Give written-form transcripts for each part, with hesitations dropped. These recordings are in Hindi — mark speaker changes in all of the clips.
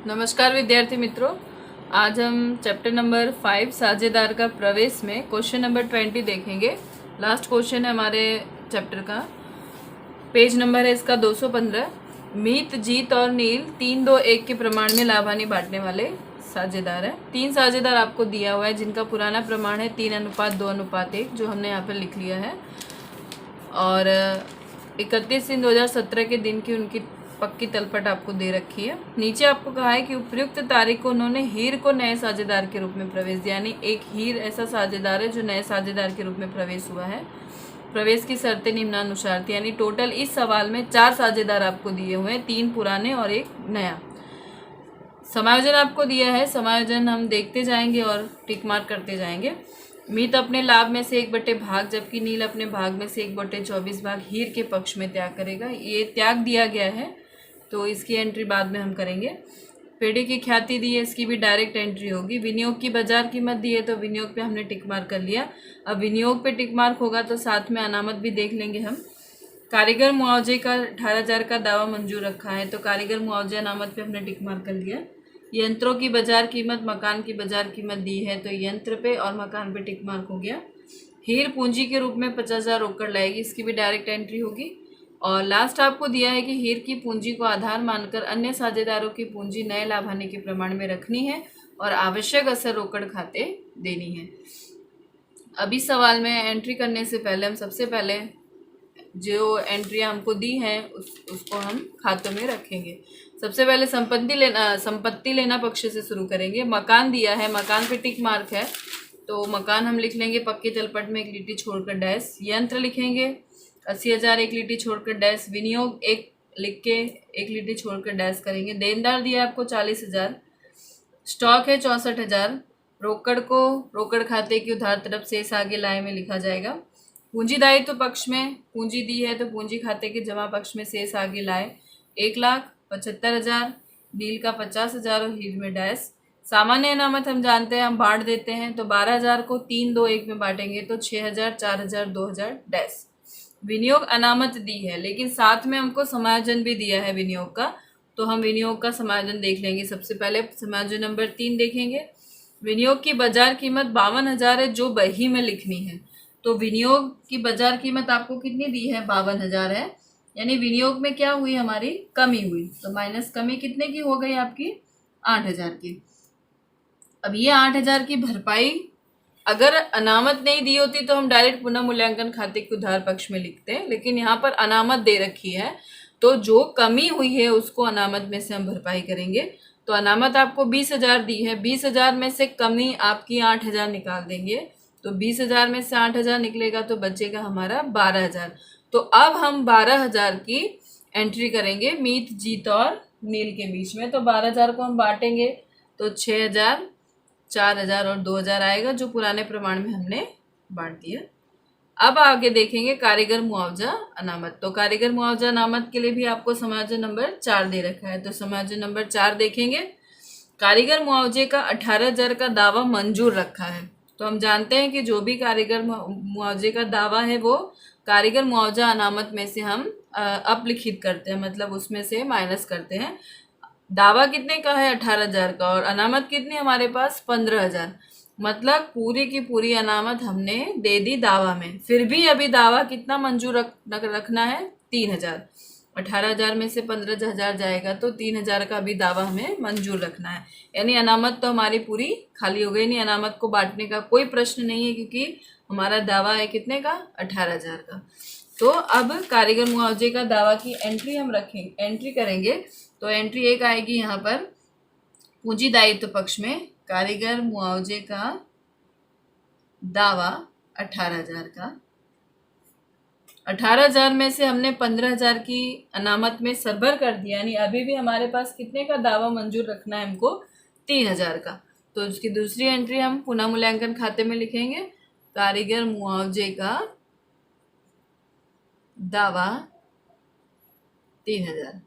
Speaker 1: नमस्कार विद्यार्थी मित्रों, आज हम चैप्टर नंबर 5 साझेदार का प्रवेश में क्वेश्चन नंबर 20 देखेंगे। लास्ट क्वेश्चन है हमारे चैप्टर का। पेज नंबर है इसका 215। मीत, जीत और नील 3-2-1 के प्रमाण में लाभानी बांटने वाले साझेदार हैं। 3 साझेदार आपको दिया हुआ है जिनका पुराना प्रमाण है 3:2:1, जो हमने यहाँ पर लिख लिया है। और 31/3/2017 के दिन की उनकी पक्की तलपट आपको दे रखी है। नीचे आपको कहा है कि उपयुक्त तारीख को उन्होंने हीर को नए साझेदार के रूप में प्रवेश दिया, यानी एक हीर ऐसा साझेदार है जो नए साझेदार के रूप में प्रवेश हुआ है। प्रवेश की शर्तें निम्नानुसार थी, यानी टोटल इस सवाल में 4 साझेदार आपको दिए हुए हैं, 3 पुराने और 1 नया। समायोजन आपको दिया है, समायोजन हम देखते जाएंगे और टिक मार्क करते जाएंगे। मीत अपने लाभ में से 1/भाग, जबकि नील अपने भाग में से 1/24 भाग हीर के पक्ष में त्याग करेगा। ये त्याग दिया गया है तो इसकी एंट्री बाद में हम करेंगे। पेड़े की ख्याति दी है, इसकी भी डायरेक्ट एंट्री होगी। विनियोग की बाजार कीमत दी है तो विनियोग पे हमने टिक मार्क कर लिया। अब विनियोग पे टिक मार्क होगा तो साथ में अनामत भी देख लेंगे हम। कारीगर मुआवजे का 18,000 का दावा मंजूर रखा है तो कारीगर मुआवजे अनामत पे हमने टिक मार्क कर लिया। यंत्रों की बाजार कीमत, मकान की बाजार कीमत दी है तो यंत्र पे और मकान पे टिक मार्क हो गया। हीर पूंजी के रूप में 50,000 रोकड़ लाएगी, इसकी भी डायरेक्ट एंट्री होगी। और लास्ट आपको दिया है कि हीर की पूंजी को आधार मानकर अन्य साझेदारों की पूंजी नए लाभानी के प्रमाण में रखनी है और आवश्यक असर रोकड़ खाते देनी है। अभी सवाल में एंट्री करने से पहले हम सबसे पहले जो एंट्रियां हमको दी हैं उसको हम खातों में रखेंगे। सबसे पहले संपत्ति लेना पक्ष से शुरू करेंगे। मकान दिया है, मकान पे टिक मार्क है तो मकान हम लिख लेंगे पक्के तलपट में 1 लिटी छोड़कर डैश। यंत्र लिखेंगे 80,000 1 लिटी छोड़कर डैश। विनियोग 1 लिख के 1 लिटी छोड़कर डैश करेंगे। देनदार दिया आपको 40,000। स्टॉक है 64,000। रोकड़ को रोकड़ खाते की उधार तरफ शेष आगे लाए में लिखा जाएगा। पूंजी दायित्व पक्ष में पूंजी दी है तो पूंजी खाते के जमा पक्ष में शेष आगे लाए 1,75,000। नील का 50,000 और हीर में डैश। सामान्य अनामत हम जानते हैं, हम बांट देते हैं तो 12,000 को 3-2-1 में बांटेंगे तो 6,000, 4,000, 2,000 डैश। विनियोग अनामत दी है लेकिन साथ में हमको समायोजन भी दिया है विनियोग का, तो हम विनियोग का समायोजन देख लेंगे। सबसे पहले समायोजन नंबर 3 देखेंगे। विनियोग की बाजार कीमत 52,000 है जो बही में लिखनी है। तो विनियोग की बाजार कीमत आपको कितनी दी है? 52,000 है, यानी विनियोग में क्या हुई? हमारी कमी हुई। तो माइनस कमी कितने की हो गई आपकी? 8,000 की। अब ये 8,000 की भरपाई अगर अनामत नहीं दी होती तो हम डायरेक्ट पुनः मूल्यांकन खाते के उधार पक्ष में लिखते हैं, लेकिन यहाँ पर अनामत दे रखी है तो जो कमी हुई है उसको अनामत में से हम भरपाई करेंगे। तो अनामत आपको 20,000 दी है, 20,000 में से कमी आपकी 8,000 निकाल देंगे तो 20,000 में से 8,000 निकलेगा तो बचेगा हमारा 12,000। तो अब हम 12,000 की एंट्री करेंगे मीत, जीत और नील के बीच में। तो 12,000 को हम बांटेंगे तो 6,000, 4,000 और 2,000 आएगा जो पुराने प्रमाण में हमने बांट दिया। अब आगे देखेंगे कारीगर मुआवजा अनामत। तो कारीगर मुआवजा अनामत के लिए भी आपको समायोजन नंबर 4 दे रखा है तो समायोजन नंबर 4 देखेंगे। कारीगर मुआवजे का 18,000 का दावा मंजूर रखा है तो हम जानते हैं कि जो भी कारीगर मुआवजे का दावा है वो कारीगर मुआवजा अनामत में से हम अपलिखित करते हैं, मतलब उसमें से माइनस करते हैं। दावा कितने का है? 18,000 का, और अनामत कितनी हमारे पास? 15,000। मतलब पूरी की पूरी अनामत हमने दे दी दावा में, फिर भी अभी दावा कितना मंजूर रखना है? 3,000। 18,000 में से 15,000 जाएगा तो 3,000 का भी दावा हमें मंजूर रखना है, यानी अनामत तो हमारी पूरी खाली हो गई। नहीं, अनामत को बांटने का कोई प्रश्न नहीं है क्योंकि हमारा दावा है कितने का? 18,000 का। तो अब कारीगर मुआवजे का दावा की एंट्री हम एंट्री करेंगे तो एंट्री 1 आएगी यहाँ पर पूंजी दायित्व पक्ष में कारीगर मुआवजे का दावा 18,000 का। 18,000 में से हमने 15,000 की अनामत में सरभर कर दिया, यानी अभी भी हमारे पास कितने का दावा मंजूर रखना है हमको? 3,000 का। तो उसकी दूसरी एंट्री हम पुनः मूल्यांकन खाते में लिखेंगे कारीगर मुआवजे का दावा 3,000।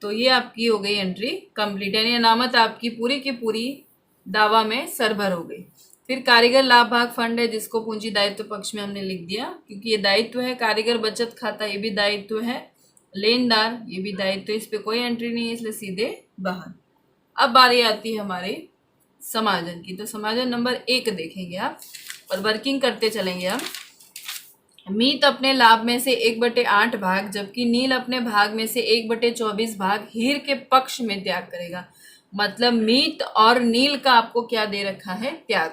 Speaker 1: तो ये आपकी हो गई एंट्री कंप्लीट, यानी अनामत आपकी पूरी की पूरी दावा में सरभर हो गई। फिर कारीगर लाभ भाग फंड है जिसको पूंजी दायित्व पक्ष में हमने लिख दिया क्योंकि ये दायित्व है। कारीगर बचत खाता ये भी दायित्व है लेनदार, ये भी दायित्व, तो इस पे कोई एंट्री नहीं है इसलिए सीधे बाहर। अब बारी आती है हमारी समायोजन की। तो समायोजन नंबर 1 देखेंगे आप और वर्किंग करते चलेंगे हम। मीत अपने लाभ में से 1/8 भाग जबकि नील अपने भाग में से 1/24 भाग हीर के पक्ष में त्याग करेगा। मतलब मीत और नील का आपको क्या दे रखा है, त्याग।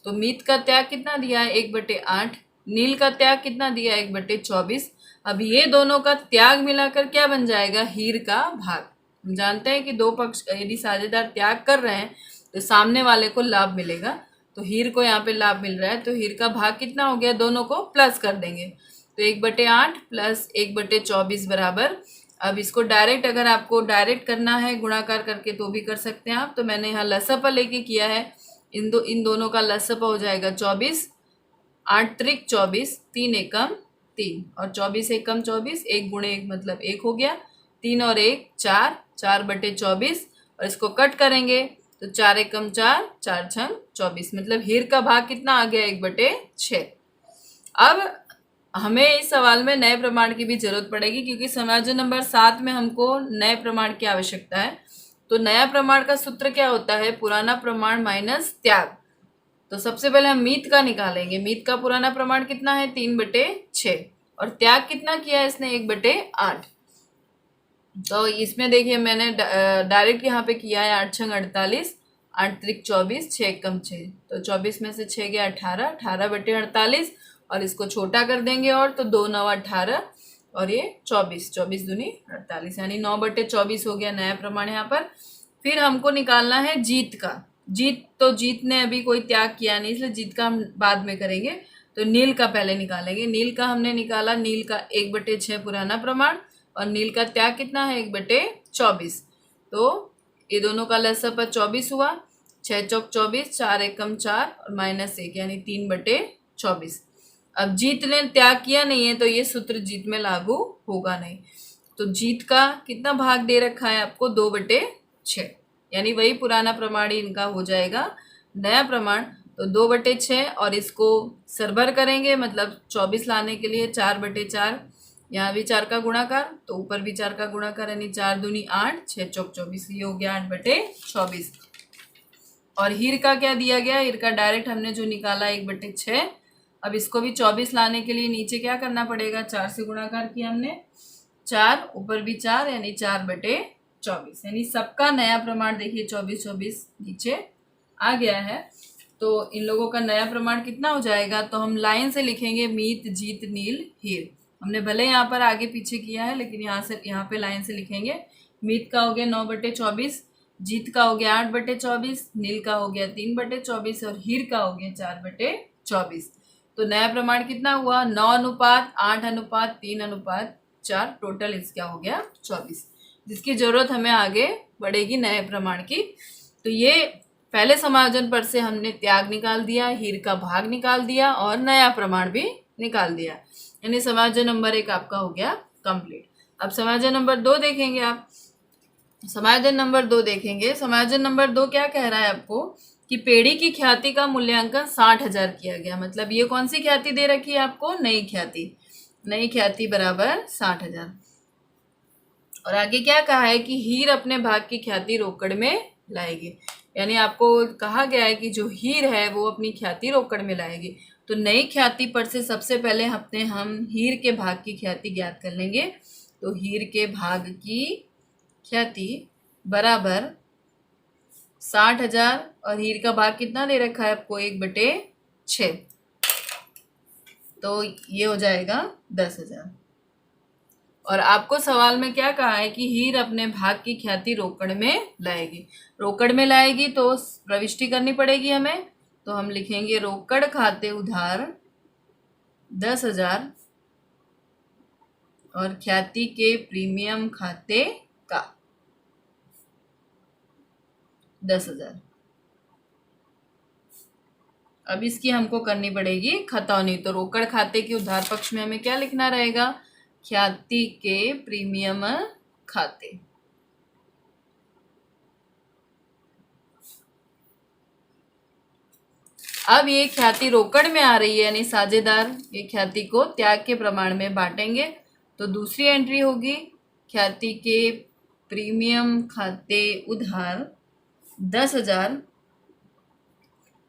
Speaker 1: तो मीत का त्याग कितना दिया है 1/8, नील का त्याग कितना दिया है 1/24। अब ये दोनों का त्याग मिलाकर क्या बन जाएगा, हीर का भाग। हम जानते हैं कि दो पक्ष यदि साझेदार त्याग कर रहे हैं तो सामने वाले को लाभ मिलेगा। तो हीर को यहाँ पे लाभ मिल रहा है तो हीर का भाग कितना हो गया, दोनों को प्लस कर देंगे। तो 1/8 प्लस 1/24 बराबर, अब इसको डायरेक्ट अगर आपको डायरेक्ट करना है गुणाकार करके तो भी कर सकते हैं आप। तो मैंने यहाँ लसपा लेके किया है, इन दोनों का लसपा हो जाएगा 24, 8 त्रिक 24, 3 एकम 3 और 24 एकम 24, 1 गुणे 1 मतलब 1 हो गया, 3 और 1 4, 4/24 और इसको कट करेंगे तो 4 एकम 4, 4 छंग 24 मतलब हीर का भाग कितना आ गया 1/6। अब हमें इस सवाल में नए प्रमाण की भी जरूरत पड़ेगी क्योंकि समायोजन नंबर 7 में हमको नए प्रमाण की आवश्यकता है। तो नया प्रमाण का सूत्र क्या होता है, पुराना प्रमाण माइनस त्याग। तो सबसे पहले हम मीत का निकालेंगे। मीत का पुराना प्रमाण कितना है 3/6 और त्याग कितना किया है इसने 1/8। तो इसमें देखिए मैंने डायरेक्ट यहाँ पे किया है 8 छंग 48, 8 त्रिक 24, 6 एकम 6 तो 24 में से 6 गया 18, 18/48 और इसको छोटा कर देंगे और तो 2 9 18 और ये 24, 24 दूनी 48 यानी 9/24 हो गया नया प्रमाण यहाँ पर। फिर हमको निकालना है जीत का। जीत ने अभी कोई त्याग किया नहीं इसलिए जीत का हम बाद में करेंगे। तो नील का पहले निकालेंगे। नील का हमने निकाला, नील का 1/6 पुराना प्रमाण और नील का त्याग कितना है 1/24। तो ये दोनों का लसपा 24 हुआ, 6 चौक 24, 4 एकम 4 और -1 यानी 3/24। अब जीत ने त्याग किया नहीं है तो ये सूत्र जीत में लागू होगा नहीं। तो जीत का कितना भाग दे रखा है आपको 2/6 यानी वही पुराना प्रमाण ही इनका हो जाएगा नया प्रमाण। तो 2/6 और इसको सरबर करेंगे मतलब 24 लाने के लिए 4/4, यहाँ भी 4 का गुणाकार तो ऊपर भी 4 का गुणाकार यानी 4 दूनी 8, 6 चौक 24 ये हो गया 8/24। और हीर का क्या दिया गया, हीर का डायरेक्ट हमने जो निकाला 1/6। अब इसको भी 24 लाने के लिए नीचे क्या करना पड़ेगा, 4 से गुणाकार किया हमने, 4 ऊपर भी 4 यानी 4/24 यानी सबका नया प्रमाण देखिए 24 नीचे आ गया है। तो इन लोगों का नया प्रमाण कितना हो जाएगा, तो हम लाइन से लिखेंगे मीत जीत नील हीर। हमने भले यहाँ पर आगे पीछे किया है लेकिन यहाँ पे लाइन से लिखेंगे। मीत का हो गया 9/24, जीत का हो गया 8/24, नील का हो गया 3/24 और हीर का हो गया 4/24। तो नया प्रमाण कितना हुआ 9:8:3:4 टोटल इसका हो गया 24, जिसकी जरूरत हमें आगे बढ़ेगी नए प्रमाण की। तो ये पहले समायोजन पर से हमने त्याग निकाल दिया, हीर का भाग निकाल दिया और नया प्रमाण भी निकाल दिया, यानी समायोजन नंबर 1 आपका हो गया कंप्लीट। अब समायोजन नंबर 2 देखेंगे आप। समायोजन नंबर 2 देखेंगे। समायोजन नंबर 2 क्या कह रहा है आपको कि पेड़ी की ख्याति का मूल्यांकन 60,000 किया गया। मतलब ये कौन सी ख्याति दे रखी है आपको, नई ख्याति। नई ख्याति बराबर 60,000। और आगे क्या कहा है कि हीर अपने भाग की ख्याति रोकड़ में लाएगी, यानी आपको कहा गया है कि जो हीर है वो अपनी ख्याति रोकड़ में लाएगी। तो नई ख्याति पर से सबसे पहले हम हीर के भाग की ख्याति ज्ञात कर लेंगे। तो हीर के भाग की ख्याति बराबर 60,000 और हीर का भाग कितना दे रखा है आपको 1/6 तो ये हो जाएगा 10,000। और आपको सवाल में क्या कहा है कि हीर अपने भाग की ख्याति रोकड़ में लाएगी। रोकड़ में लाएगी तो प्रविष्टि करनी पड़ेगी हमें। तो हम लिखेंगे रोकड़ खाते उधार 10,000 और ख्याति के प्रीमियम खाते का 10,000। अब इसकी हमको करनी पड़ेगी खतौनी। तो रोकड़ खाते के उधार पक्ष में हमें क्या लिखना रहेगा, ख्याति के प्रीमियम खाते। अब ये ख्याति रोकड़ में आ रही है यानी साझेदार ये ख्याति को त्याग के प्रमाण में बांटेंगे। तो दूसरी एंट्री होगी ख्याति के प्रीमियम खाते उधार 10,000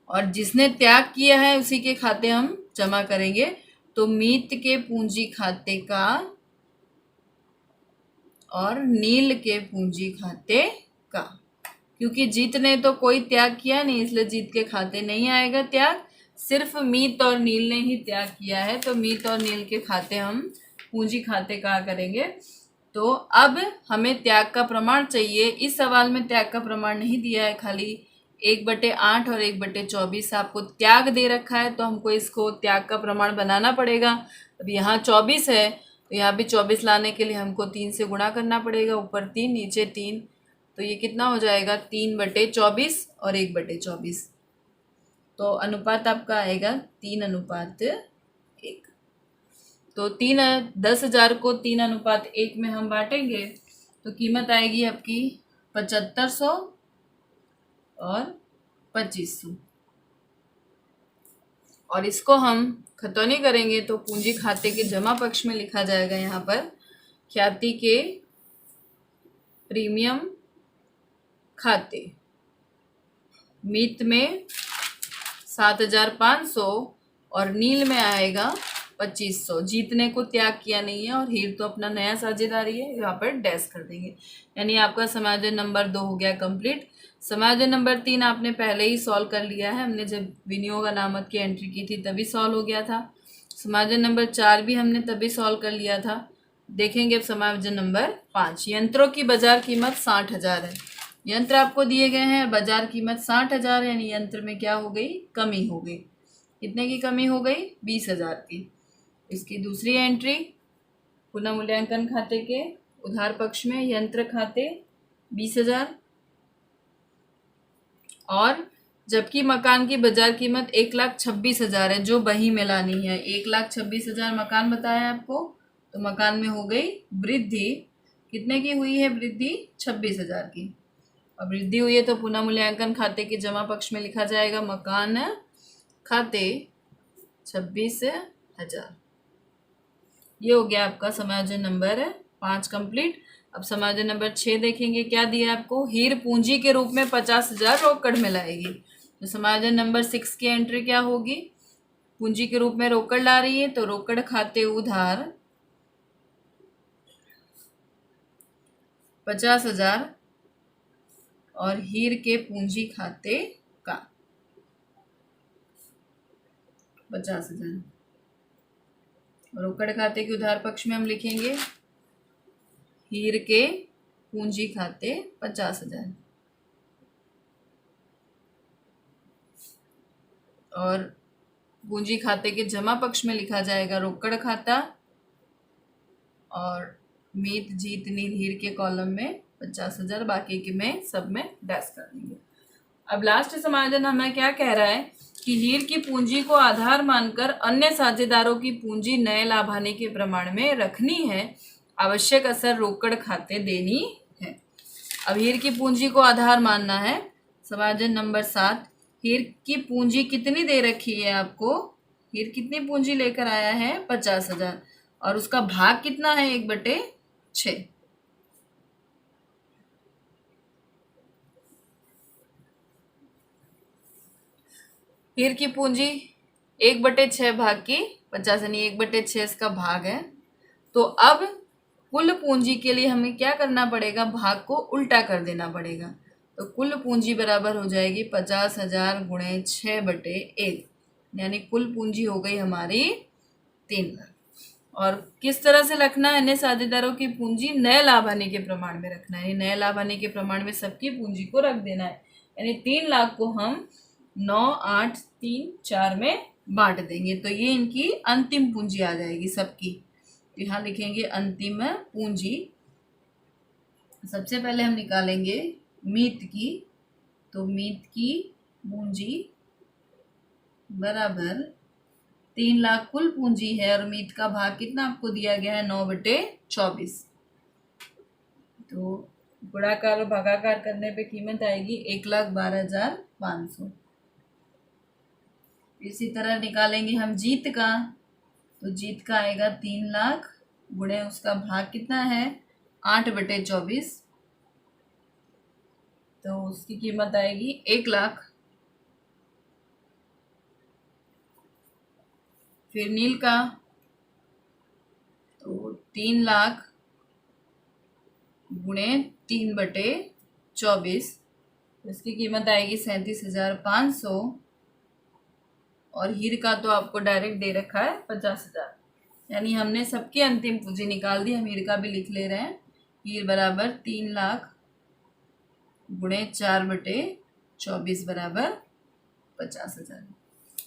Speaker 1: और जिसने त्याग किया है उसी के खाते हम जमा करेंगे। तो मीत के पूंजी खाते का और नील के पूंजी खाते का, क्योंकि जीत ने तो कोई त्याग किया नहीं इसलिए जीत के खाते नहीं आएगा त्याग, सिर्फ मीत और नील ने ही त्याग किया है। तो मीत और नील के खाते हम पूंजी खाते का करेंगे। तो अब हमें त्याग का प्रमाण चाहिए। इस सवाल में त्याग का प्रमाण नहीं दिया है, खाली 1/8 और 1/24 आपको त्याग दे रखा है, तो हमको इसको त्याग का प्रमाण बनाना पड़ेगा। अब यहाँ 24 है तो यहाँ भी 24 लाने के लिए हमको 3 से गुणा करना पड़ेगा, ऊपर 3 नीचे 3, तो ये कितना हो जाएगा 3/24 और 1/24। तो अनुपात आपका आएगा 3:1। तो 10,000 को 3:1 में हम बांटेंगे तो कीमत आएगी आपकी 7500 और 2500। और इसको हम खतौनी करेंगे तो पूंजी खाते के जमा पक्ष में लिखा जाएगा। यहाँ पर ख्याति के प्रीमियम खाते मीत में 7,500 और नील में आएगा 2500। जीतने को त्याग किया नहीं है और हीर तो अपना नया साझेदारी है, यहाँ पर डैश कर देंगे। यानी आपका समायोजन नंबर 2 हो गया कंप्लीट। समायोजन नंबर 3 आपने पहले ही सॉल्व कर लिया है, हमने जब विनियोग अनामत की एंट्री की थी तभी सॉल्व हो गया था। समायोजन नंबर 4 भी हमने तभी सॉल्व कर लिया था। देखेंगे अब समायोजन नंबर 5। यंत्रों की बाजार कीमत 60,000 है। यंत्र आपको दिए गए हैं, बाजार कीमत 60,000, यानी यंत्र में क्या हो गई, कमी हो गई। कितने की कमी हो गई, 20,000 की। इसकी दूसरी एंट्री पुनः मूल्यांकन खाते के उधार पक्ष में यंत्र खाते 20,000 और जबकि मकान की बाजार कीमत 1,26,000 है जो बही में लानी है। 1,26,000 मकान बताया आपको, तो मकान में हो गई वृद्धि। कितने की हुई है वृद्धि, 26,000 की। अब वृद्धि हुई है तो पुनः मूल्यांकन खाते के जमा पक्ष में लिखा जाएगा मकान खाते 26,000। ये हो गया आपका समायोजन नंबर 5 कंप्लीट। अब समायोजन नंबर 6 देखेंगे, क्या दिया आपको, हीर पूंजी के रूप में 50,000 रोकड़ में लाएगी। तो समायोजन नंबर 6 की एंट्री क्या होगी, पूंजी के रूप में रोकड़ ला रही है तो रोकड़ खाते उधार 50,000 और हीर के पूंजी खाते का 50,000। रोकड़ खाते के उधार पक्ष में हम लिखेंगे हीर के पूंजी खाते 50,000 और पूंजी खाते के जमा पक्ष में लिखा जाएगा रोकड़ खाता और मीत जीत नील हीर के कॉलम में 50,000, बाकी के में सब में डैश कर देंगे। अब लास्ट समायोजन हमें क्या कह रहा है कि हीर की पूंजी को आधार मानकर अन्य साझेदारों की पूंजी नए लाभाने के प्रमाण में रखनी है, आवश्यक असर रोकड़ खाते देनी है। अब हीर की पूंजी को आधार मानना है। समायोजन नंबर 7, हीर की पूंजी कितनी दे रखी है आपको, हीर कितनी पूंजी लेकर आया है 50,000 और उसका भाग कितना है 1/6। हीर की पूंजी 1/6 भाग की 50 यानी 1/6 इसका भाग है। तो अब कुल पूंजी के लिए हमें क्या करना पड़ेगा, भाग को उल्टा कर देना पड़ेगा। तो कुल पूंजी बराबर हो जाएगी 50,000 गुणे 6/1, यानी कुल पूंजी हो गई हमारी 3 लाख। और किस तरह से रखना है, अन्य साझेदारों की पूंजी नए लाभ आने के प्रमाण में रखना है। नए लाभ आने के प्रमाण में सबकी पूंजी को रख देना है, यानी 3 लाख को हम 9, 8, 3, 4 में बांट देंगे। तो ये इनकी अंतिम पूंजी आ जाएगी सबकी। तो यहाँ लिखेंगे अंतिम पूंजी। सबसे पहले हम निकालेंगे मीत की, तो मीत की पूंजी बराबर 3 लाख कुल पूंजी है और मीत का भाग कितना आपको दिया गया है 9/24। तो गुणाकार और भागाकार करने पे कीमत आएगी 1,12,500। इसी तरह निकालेंगे हम जीत का, तो जीत का आएगा 3 लाख गुणे उसका भाग कितना है 8/24, तो उसकी कीमत आएगी 1,00,000। फिर नील का तो 3,00,000 गुणे 3/24, इसकी कीमत आएगी 37,500। और हीर का तो आपको डायरेक्ट दे रखा है 50,000, यानी हमने सबकी अंतिम पूंजी निकाल दी। हम हीर का भी लिख ले रहे हैं। हीर बराबर 3,00,000 गुणे 4/24 बराबर 50,000।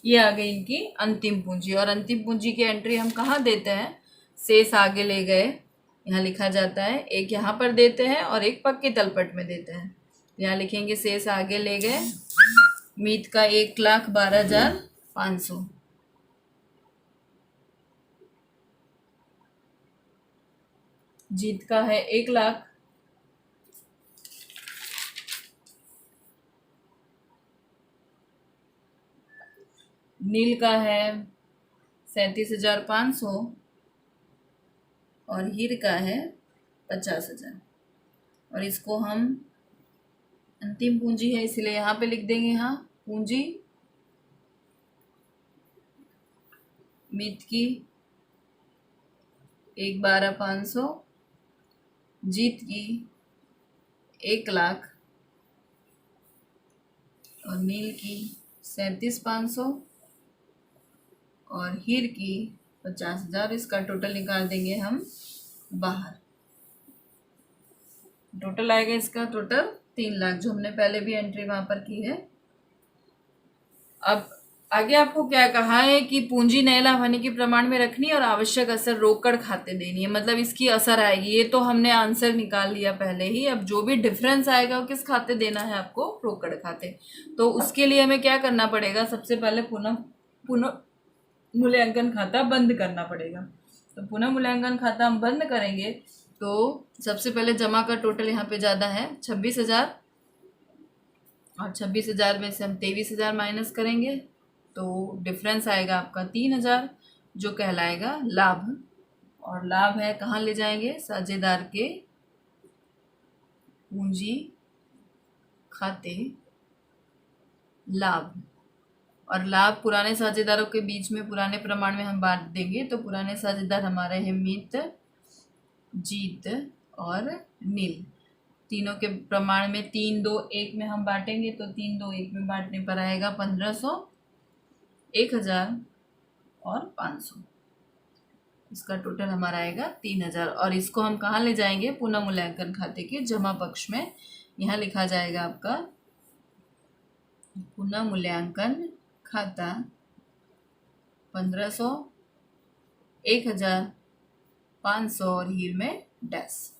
Speaker 1: ये आ गई इनकी अंतिम पूंजी। और अंतिम पूंजी की एंट्री हम कहाँ देते हैं? शेष आगे ले गए, यहाँ लिखा जाता है। एक यहाँ पर देते हैं और एक पक्की तलपट में देते हैं। यहाँ लिखेंगे शेष आगे ले गए। मीत का 1,12,500, जीत का है 1,00,000, नील का है 37,500 और हीर का है 50,000। और इसको हम अंतिम पूंजी है इसलिए यहाँ पे लिख देंगे। यहाँ पूंजी मीत की 1,12,500, जीत की 1,00,000 और नील की 37,500 और हीर की 50,000। इसका टोटल निकाल देंगे हम बाहर। टोटल आएगा इसका टोटल 3,00,000, जो हमने पहले भी एंट्री वहां पर की है। अब आगे आपको क्या कहा है कि पूंजी नए लाभ हानि के प्रमाण में रखनी और आवश्यक असर रोकड़ खाते देनी है, मतलब इसकी असर आएगी। ये तो हमने आंसर निकाल लिया पहले ही। अब जो भी डिफरेंस आएगा वो किस खाते देना है आपको? रोकड़ खाते। तो उसके लिए हमें क्या करना पड़ेगा? सबसे पहले पुनः मूल्यांकन खाता बंद करना पड़ेगा। तो पुनः मूल्यांकन खाता हम बंद करेंगे तो सबसे पहले जमा का टोटल यहाँ पे ज़्यादा है 26,000, और 26,000 में से हम 23,000 माइनस करेंगे तो डिफरेंस आएगा आपका 3,000, जो कहलाएगा लाभ। और लाभ है कहाँ ले जाएंगे? साझेदार के पूंजी खाते लाभ। और लाभ पुराने साझेदारों के बीच में पुराने प्रमाण में हम बांट देंगे। तो पुराने साझेदार हमारे हैं मीत, जीत और नील। तीनों के प्रमाण में 3, 2, 1 में हम बांटेंगे तो 3, 2, 1 में बांटने पर आएगा 1,500, 1,000 और 500। इसका टोटल हमारा आएगा 3,000। और इसको हम कहाँ ले जाएंगे? पुनः मूल्यांकन खाते के जमा पक्ष में। यहाँ लिखा जाएगा आपका पुनः मूल्यांकन खाता 1,500, 1,000, 500 और हीर में डैश।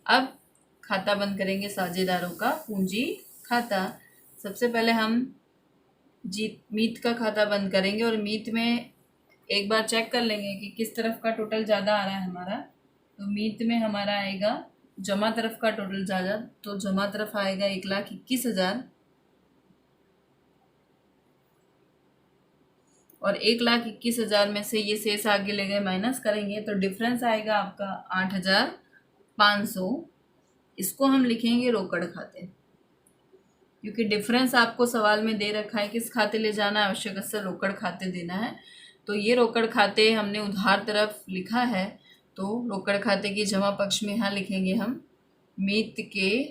Speaker 1: अब खाता बंद करेंगे साझेदारों का पूंजी खाता। सबसे पहले हम मीत का खाता बंद करेंगे और मीत में एक बार चेक कर लेंगे कि किस तरफ का टोटल ज़्यादा आ रहा है हमारा। तो मीत में हमारा आएगा जमा तरफ का टोटल ज़्यादा, तो जमा तरफ आएगा 1,21,000 और 1,21,000 में से ये शेष आगे ले गए माइनस करेंगे तो डिफरेंस आएगा आपका 8,500। इसको हम लिखेंगे रोकड़ खाते, क्योंकि डिफरेंस आपको सवाल में दे रखा है किस खाते ले जाना है? आवश्यक असर रोकड़ खाते देना है। तो ये रोकड़ खाते हमने उधार तरफ लिखा है, तो रोकड़ खाते की जमा पक्ष में यहाँ लिखेंगे हम मीत के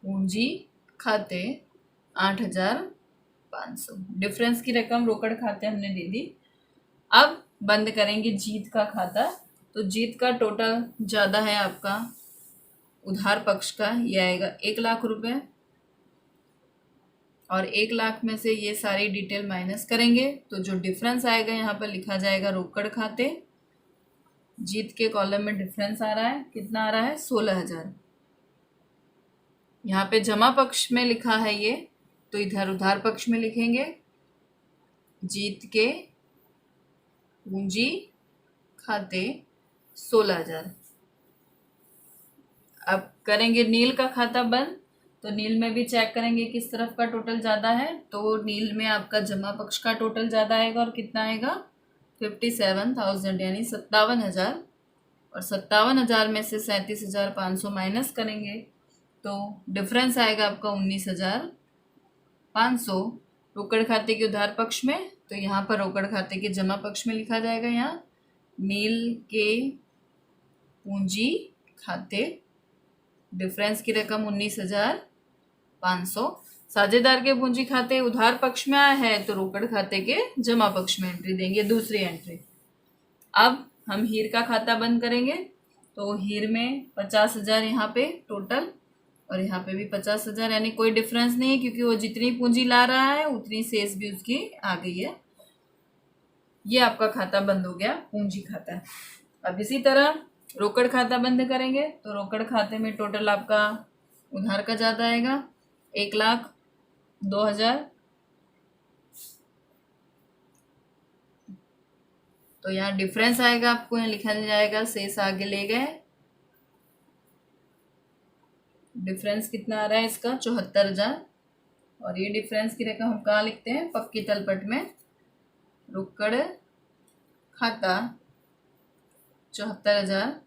Speaker 1: पूंजी खाते 8,500। डिफरेंस की रकम रोकड़ खाते हमने दे दी। अब बंद करेंगे जीत का खाता। तो जीत का टोटल ज़्यादा है आपका उधार पक्ष का, ये आएगा 1,00,000 रुपये। और 1,00,000 में से ये सारी डिटेल माइनस करेंगे तो जो डिफरेंस आएगा यहाँ पर लिखा जाएगा रोकड़ खाते। जीत के कॉलम में डिफरेंस आ रहा है, कितना आ रहा है? 16,000। यहाँ पे जमा पक्ष में लिखा है ये, तो इधर उधार पक्ष में लिखेंगे जीत के पूंजी खाते 16,000। अब करेंगे नील का खाता बंद। तो नील में भी चेक करेंगे किस तरफ का टोटल ज़्यादा है। तो नील में आपका जमा पक्ष का टोटल ज़्यादा आएगा और कितना आएगा? 57,000 यानी 57,000। और 57,000 में से 37,500 माइनस करेंगे तो डिफरेंस आएगा आपका 19,500 रोकड़ खाते के उधार पक्ष में। तो यहाँ पर रोकड़ खाते के जमा पक्ष में लिखा जाएगा, यहाँ नील के पूंजी खाते, डिफरेंस की रकम 19,500। साझेदार के पूंजी खाते उधार पक्ष में आया है तो रोकड़ खाते के जमा पक्ष में एंट्री देंगे, दूसरी एंट्री। अब हम हीर का खाता बंद करेंगे तो हीर में 50,000 यहाँ पे टोटल और यहाँ पे भी 50,000, यानी कोई डिफरेंस नहीं है क्योंकि वो जितनी पूंजी ला रहा है उतनी शेष भी उसकी आ गई है। ये आपका खाता बंद हो गया, पूंजी खाता। अब इसी तरह रोकड़ खाता बंद करेंगे तो रोकड़ खाते में टोटल आपका उधार का ज्यादा आएगा 1,02,000। तो यहाँ डिफरेंस आएगा, आपको यहाँ लिखा जाएगा शेष आगे ले गए। डिफरेंस कितना आ रहा है इसका 74,000। और ये डिफरेंस की रकम हम कहाँ लिखते हैं, पक्की तलपट में रोकड़ खाता 74,000।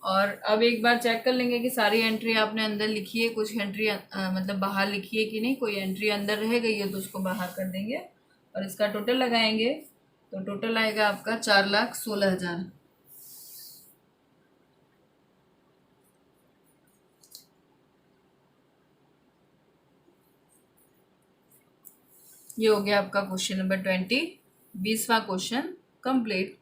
Speaker 1: और अब एक बार चेक कर लेंगे कि सारी एंट्री आपने अंदर लिखी है, कुछ एंट्री मतलब बाहर लिखी है कि नहीं। कोई एंट्री अंदर रह गई है तो उसको बाहर कर देंगे और इसका टोटल लगाएंगे तो टोटल आएगा आपका 4,16,000। ये हो गया आपका क्वेश्चन नंबर 20, 20वां क्वेश्चन कंप्लीट।